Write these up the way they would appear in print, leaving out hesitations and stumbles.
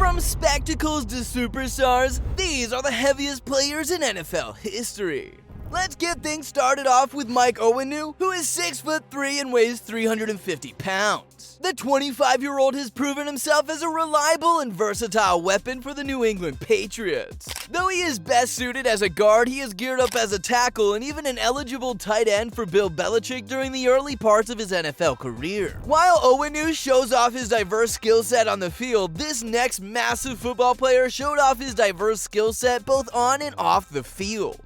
From spectacles to superstars, these are the heaviest players in NFL history. Let's get things started off with Mike Owenu, who is 6'3" and weighs 350 pounds. The 25-year-old has proven himself as a reliable and versatile weapon for the New England Patriots. Though he is best suited as a guard, he is geared up as a tackle and even an eligible tight end for Bill Belichick during the early parts of his NFL career. While Owenu shows off his diverse skill set on the field, this next massive football player showed off his diverse skill set both on and off the field.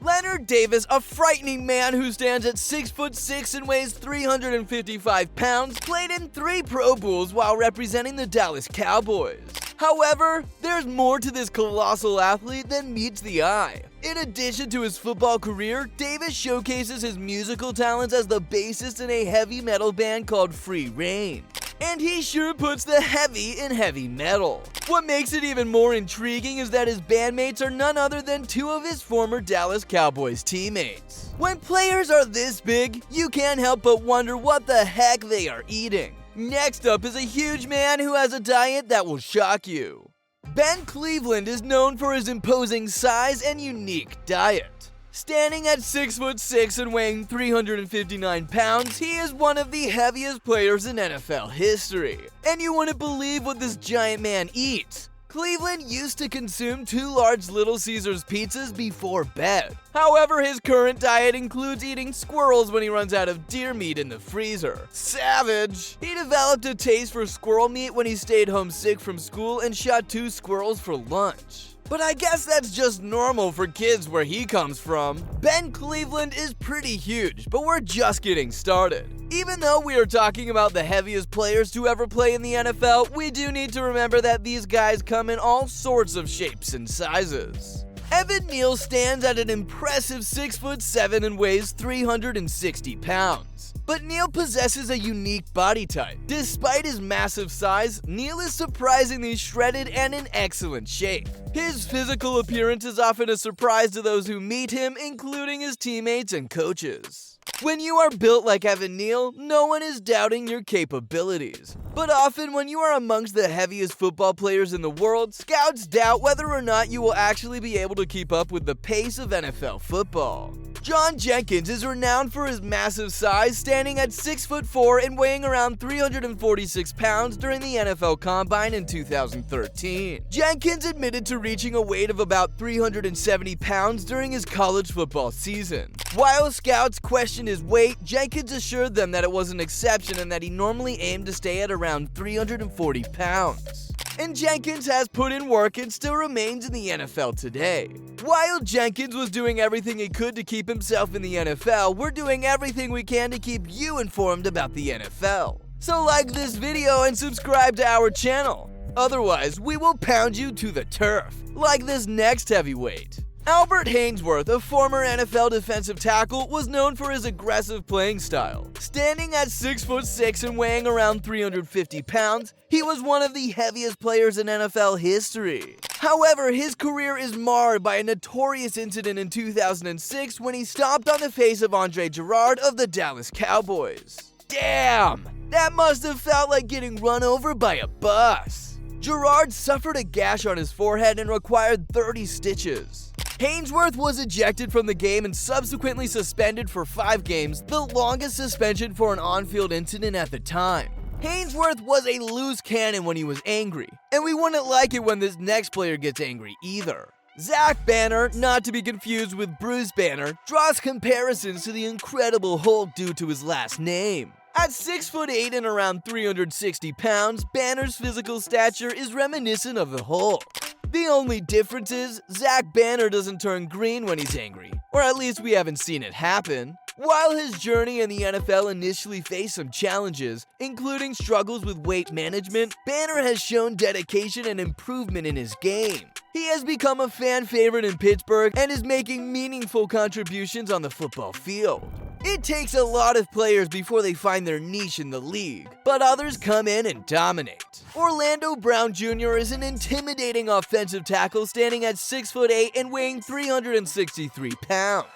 Leonard Davis, a frightening man who stands at 6'6" and weighs 355 pounds, played in 3 Pro Bowls while representing the Dallas Cowboys. However, there's more to this colossal athlete than meets the eye. In addition to his football career, Davis showcases his musical talents as the bassist in a heavy metal band called Free Reign. And he sure puts the heavy in heavy metal. What makes it even more intriguing is that his bandmates are none other than 2 of his former Dallas Cowboys teammates. When players are this big, you can't help but wonder what the heck they are eating. Next up is a huge man who has a diet that will shock you. Ben Cleveland is known for his imposing size and unique diet. Standing at 6'6" and weighing 359 pounds, he is one of the heaviest players in NFL history. And you wouldn't believe what this giant man eats. Cleveland used to consume 2 large Little Caesars pizzas before bed. However, his current diet includes eating squirrels when he runs out of deer meat in the freezer. Savage! He developed a taste for squirrel meat when he stayed home sick from school and shot 2 squirrels for lunch. But I guess that's just normal for kids where he comes from. Ben Cleveland is pretty huge, but we're just getting started. Even though we are talking about the heaviest players to ever play in the NFL, we do need to remember that these guys come in all sorts of shapes and sizes. Evan Neal stands at an impressive 6'7" and weighs 360 pounds. But Neal possesses a unique body type. Despite his massive size, Neal is surprisingly shredded and in excellent shape. His physical appearance is often a surprise to those who meet him, including his teammates and coaches. When you are built like Evan Neal, no one is doubting your capabilities. But often when you are amongst the heaviest football players in the world, scouts doubt whether or not you will actually be able to keep up with the pace of NFL football. John Jenkins is renowned for his massive size, standing at 6'4" and weighing around 346 pounds during the NFL Combine in 2013. Jenkins admitted to reaching a weight of about 370 pounds during his college football season. While scouts questioned his weight, Jenkins assured them that it was an exception and that he normally aimed to stay at around 340 pounds. And Jenkins has put in work and still remains in the NFL today. While Jenkins was doing everything he could to keep himself in the NFL, we're doing everything we can to keep you informed about the NFL. So like this video and subscribe to our channel. Otherwise, we will pound you to the turf, like this next heavyweight. Albert Haynesworth, a former NFL defensive tackle, was known for his aggressive playing style. Standing at 6'6" and weighing around 350 pounds, he was one of the heaviest players in NFL history. However, his career is marred by a notorious incident in 2006 when he stomped on the face of Andre Gerard of the Dallas Cowboys. Damn! That must have felt like getting run over by a bus. Gerard suffered a gash on his forehead and required 30 stitches. Haynesworth was ejected from the game and subsequently suspended for 5 games, the longest suspension for an on-field incident at the time. Haynesworth was a loose cannon when he was angry, and we wouldn't like it when this next player gets angry either. Zach Banner, not to be confused with Bruce Banner, draws comparisons to the Incredible Hulk due to his last name. At 6'8" and around 360 pounds, Banner's physical stature is reminiscent of the Hulk. The only difference is, Zach Banner doesn't turn green when he's angry, or at least we haven't seen it happen. While his journey in the NFL initially faced some challenges, including struggles with weight management, Banner has shown dedication and improvement in his game. He has become a fan favorite in Pittsburgh and is making meaningful contributions on the football field. It takes a lot of players before they find their niche in the league, but others come in and dominate. Orlando Brown Jr. is an intimidating offensive tackle standing at 6'8" and weighing 363 pounds.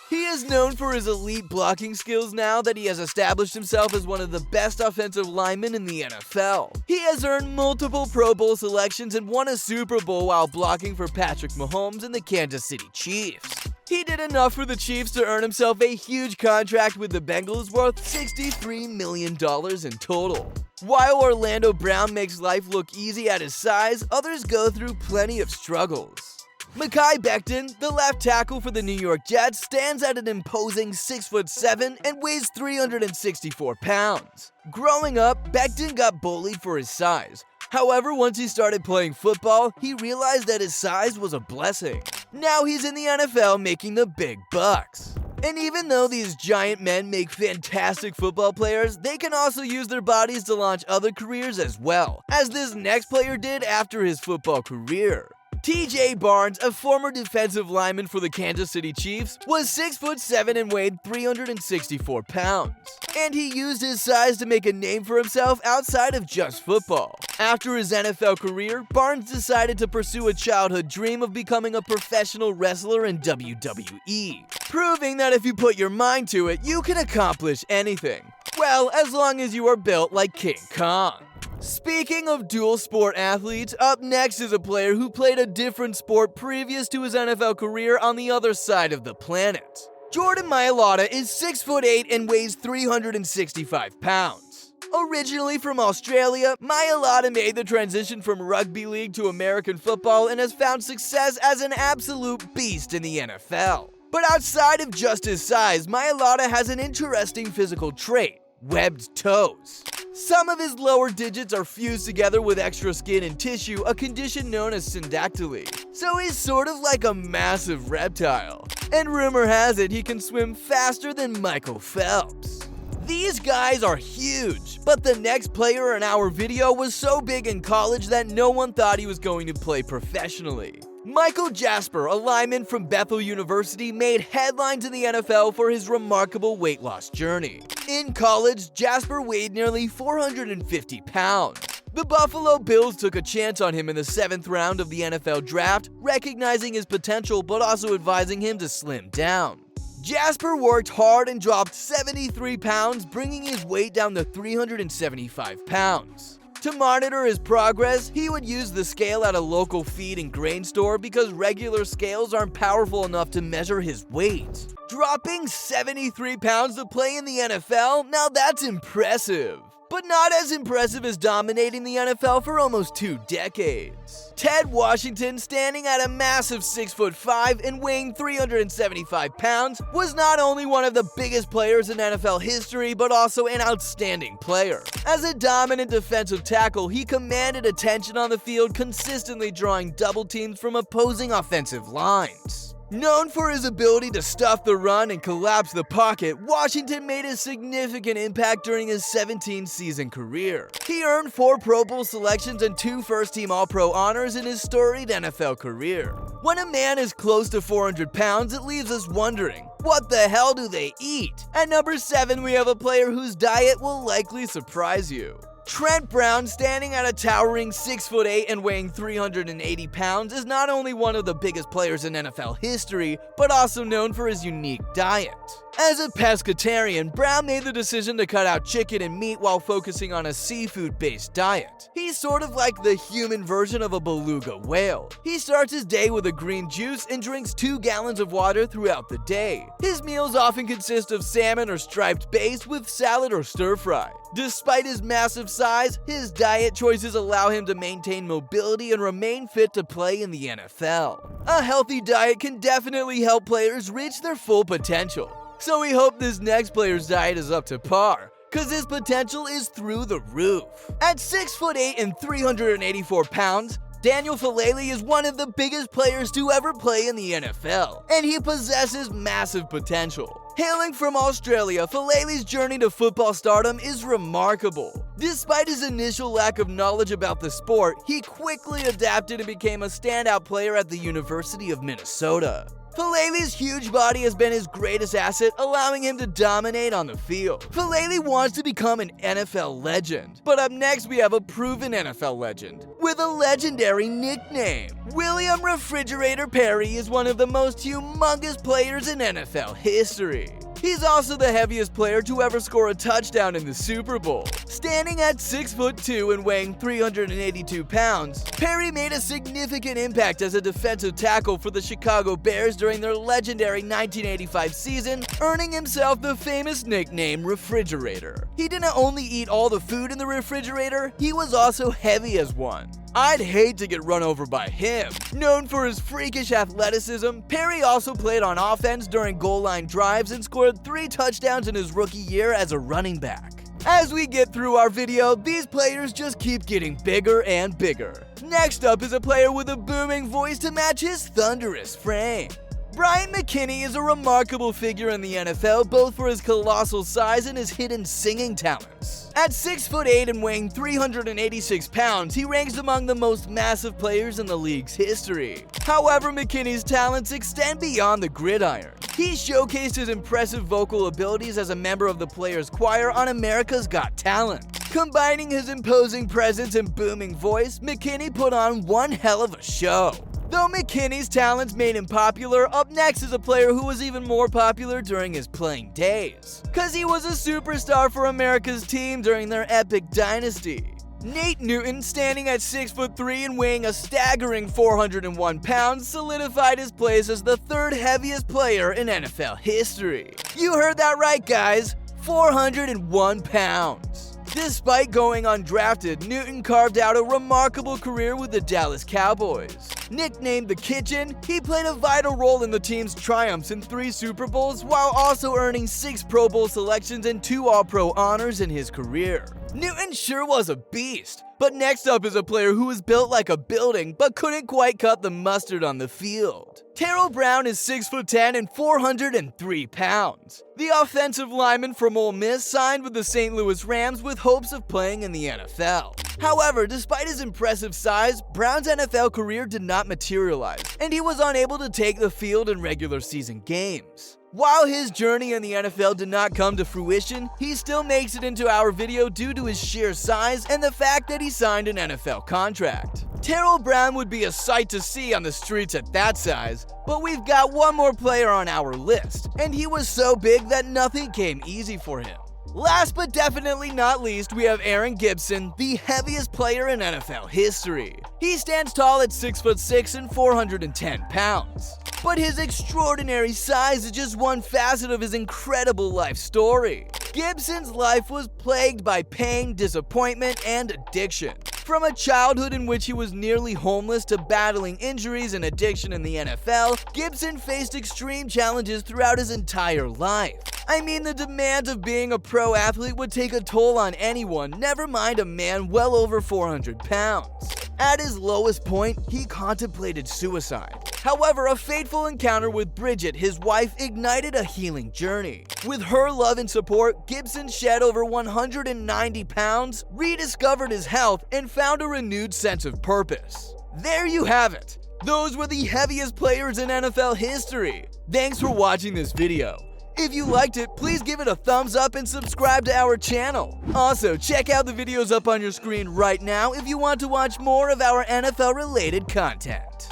He is known for his elite blocking skills now that he has established himself as one of the best offensive linemen in the NFL. He has earned multiple Pro Bowl selections and won a Super Bowl while blocking for Patrick Mahomes and the Kansas City Chiefs. He did enough for the Chiefs to earn himself a huge contract with the Bengals worth $63 million in total. While Orlando Brown makes life look easy at his size, others go through plenty of struggles. Mekhi Becton, the left tackle for the New York Jets, stands at an imposing 6'7" and weighs 364 pounds. Growing up, Becton got bullied for his size. However, once he started playing football, he realized that his size was a blessing. Now he's in the NFL making the big bucks. And even though these giant men make fantastic football players, they can also use their bodies to launch other careers as well, as this next player did after his football career. TJ Barnes, a former defensive lineman for the Kansas City Chiefs, was 6'7" and weighed 364 pounds. And he used his size to make a name for himself outside of just football. After his NFL career, Barnes decided to pursue a childhood dream of becoming a professional wrestler in WWE, proving that if you put your mind to it, you can accomplish anything. Well, as long as you are built like King Kong. Speaking of dual sport athletes, up next is a player who played a different sport previous to his NFL career on the other side of the planet. Jordan Mailata is 6'8" and weighs 365 pounds. Originally from Australia, Mailata made the transition from rugby league to American football and has found success as an absolute beast in the NFL. But outside of just his size, Mailata has an interesting physical trait: webbed toes. Some of his lower digits are fused together with extra skin and tissue, a condition known as syndactyly. So he's sort of like a massive reptile. And rumor has it he can swim faster than Michael Phelps. These guys are huge, but the next player in our video was so big in college that no one thought he was going to play professionally. Michael Jasper, a lineman from Bethel University, made headlines in the NFL for his remarkable weight loss journey. In college, Jasper weighed nearly 450 pounds. The Buffalo Bills took a chance on him in the 7th round of the NFL draft, recognizing his potential but also advising him to slim down. Jasper worked hard and dropped 73 pounds, bringing his weight down to 375 pounds. To monitor his progress, he would use the scale at a local feed and grain store because regular scales aren't powerful enough to measure his weight. Dropping 73 pounds to play in the NFL? Now that's impressive. But not as impressive as dominating the NFL for almost 2 decades. Ted Washington, standing at a massive 6'5" and weighing 375 pounds, was not only one of the biggest players in NFL history, but also an outstanding player. As a dominant defensive tackle, he commanded attention on the field, consistently drawing double teams from opposing offensive lines. Known for his ability to stuff the run and collapse the pocket, Washington made a significant impact during his 17-season career. He earned 4 Pro Bowl selections and 2 first-team All-Pro honors in his storied NFL career. When a man is close to 400 pounds, it leaves us wondering, what the hell do they eat? At number 7, we have a player whose diet will likely surprise you. Trent Brown, standing at a towering 6'8" and weighing 380 pounds, is not only one of the biggest players in NFL history, but also known for his unique diet. As a pescatarian, Brown made the decision to cut out chicken and meat while focusing on a seafood-based diet. He's sort of like the human version of a beluga whale. He starts his day with a green juice and drinks 2 gallons of water throughout the day. His meals often consist of salmon or striped bass with salad or stir-fry. Despite his massive size, his diet choices allow him to maintain mobility and remain fit to play in the NFL. A healthy diet can definitely help players reach their full potential. So we hope this next player's diet is up to par, cause his potential is through the roof. At 6'8" and 384 pounds, Daniel Faalele is one of the biggest players to ever play in the NFL, and he possesses massive potential. Hailing from Australia, Faalele's journey to football stardom is remarkable. Despite his initial lack of knowledge about the sport, he quickly adapted and became a standout player at the University of Minnesota. Filelli's huge body has been his greatest asset, allowing him to dominate on the field. Filelli wants to become an NFL legend. But up next we have a proven NFL legend with a legendary nickname. William Refrigerator Perry is one of the most humongous players in NFL history. He's also the heaviest player to ever score a touchdown in the Super Bowl. Standing at 6'2" and weighing 382 pounds, Perry made a significant impact as a defensive tackle for the Chicago Bears during their legendary 1985 season, earning himself the famous nickname Refrigerator. He didn't only eat all the food in the refrigerator, he was also heavy as one. I'd hate to get run over by him. Known for his freakish athleticism, Perry also played on offense during goal line drives and scored 3 touchdowns in his rookie year as a running back. As we get through our video, these players just keep getting bigger and bigger. Next up is a player with a booming voice to match his thunderous frame. Bryant McKinnie is a remarkable figure in the NFL, both for his colossal size and his hidden singing talents. At 6'8" and weighing 386 pounds, he ranks among the most massive players in the league's history. However, McKinnie's talents extend beyond the gridiron. He showcased his impressive vocal abilities as a member of the Players Choir on America's Got Talent. Combining his imposing presence and booming voice, McKinnie put on one hell of a show. Though McKinnie's talents made him popular, up next is a player who was even more popular during his playing days. Cause he was a superstar for America's team during their epic dynasty. Nate Newton, standing at 6'3" and weighing a staggering 401 pounds, solidified his place as the 3rd heaviest player in NFL history. You heard that right, guys, 401 pounds. Despite going undrafted, Newton carved out a remarkable career with the Dallas Cowboys. Nicknamed the Kitchen, he played a vital role in the team's triumphs in 3 Super Bowls while also earning 6 Pro Bowl selections and 2 All-Pro honors in his career. Newton sure was a beast. But next up is a player who was built like a building but couldn't quite cut the mustard on the field. Terrell Brown is 6'10" and 403 pounds. The offensive lineman from Ole Miss signed with the St. Louis Rams with hopes of playing in the NFL. However, despite his impressive size, Brown's NFL career did not materialize, and he was unable to take the field in regular season games. While his journey in the NFL did not come to fruition, he still makes it into our video due to his sheer size and the fact that he signed an NFL contract. Terrell Brown would be a sight to see on the streets at that size, but we've got one more player on our list, and he was so big that nothing came easy for him. Last but definitely not least, we have Aaron Gibson, the heaviest player in NFL history. He stands tall at 6'6" and 410 pounds. But his extraordinary size is just one facet of his incredible life story. Gibson's life was plagued by pain, disappointment, and addiction. From a childhood in which he was nearly homeless to battling injuries and addiction in the NFL, Gibson faced extreme challenges throughout his entire life. I mean, the demand of being a pro athlete would take a toll on anyone, never mind a man well over 400 pounds. At his lowest point, he contemplated suicide. However, a fateful encounter with Bridget, his wife, ignited a healing journey. With her love and support, Gibson shed over 190 pounds, rediscovered his health, and found a renewed sense of purpose. There you have it. Those were the heaviest players in NFL history. Thanks for watching this video. If you liked it, please give it a thumbs up and subscribe to our channel. Also, check out the videos up on your screen right now if you want to watch more of our NFL-related content.